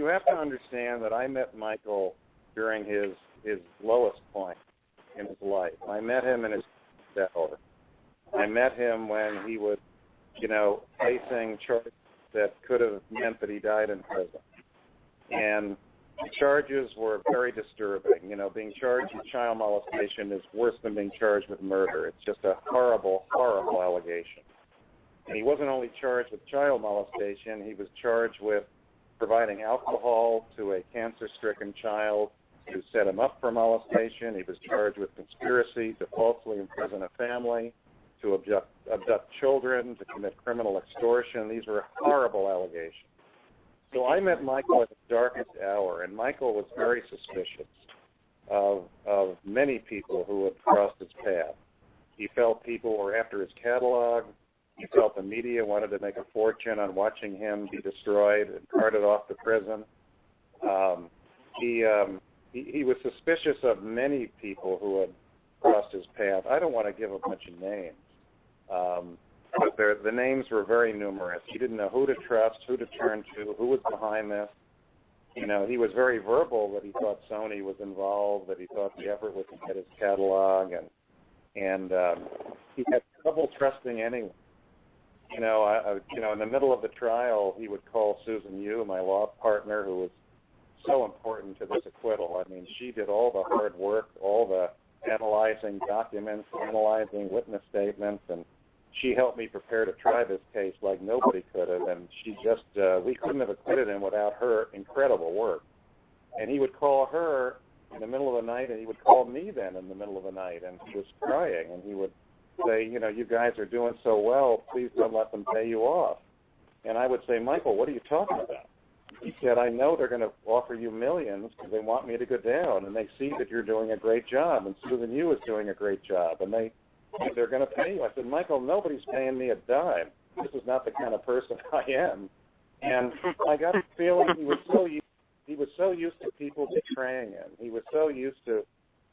have to understand that I met Michael during his lowest point in his life. I met him in his hour. I met him when he was, facing charges that could have meant that he died in prison. And the charges were very disturbing. Being charged with child molestation is worse than being charged with murder. It's just a horrible, horrible allegation. And he wasn't only charged with child molestation, he was charged with providing alcohol to a cancer-stricken child to set him up for molestation. He was charged with conspiracy to falsely imprison a family, to abduct children, to commit criminal extortion. These were horrible allegations. So I met Michael at his darkest hour, and Michael was very suspicious of many people who had crossed his path. He felt people were after his catalog. He felt the media wanted to make a fortune on watching him be destroyed and carted off to prison. He was suspicious of many people who had crossed his path. I don't want to give a bunch of names, but the names were very numerous. He didn't know who to trust, who to turn to, who was behind this. He was very verbal that he thought Sony was involved, that he thought the effort was to get his catalog, and he had trouble trusting anyone. In the middle of the trial, he would call Susan Yu, my law partner, who was so important to this acquittal. I mean, she did all the hard work, all the analyzing documents, analyzing witness statements, and she helped me prepare to try this case like nobody could have, and we couldn't have acquitted him without her incredible work. And he would call her in the middle of the night, and he would call me then in the middle of the night, and he was crying, and he would say, you guys are doing so well, please don't let them pay you off. And I would say, Michael, what are you talking about? He said, I know they're going to offer you millions because they want me to go down, and they see that you're doing a great job, and Susan Yu is doing a great job, and they're going to pay you. I said, Michael, nobody's paying me a dime. This is not the kind of person I am. And I got the feeling he was so used to people betraying him. He was so used to,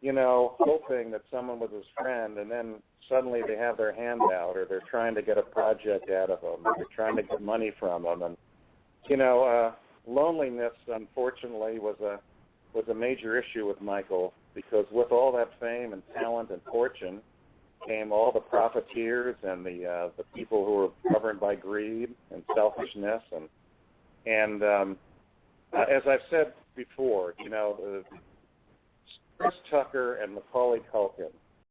hoping that someone was his friend, and then suddenly they have their hand out, or they're trying to get a project out of him, or they're trying to get money from him. And, loneliness, unfortunately, was a major issue with Michael, because with all that fame and talent and fortune came all the profiteers and the people who were governed by greed and selfishness. And as I've said before, Chris Tucker and Macaulay Culkin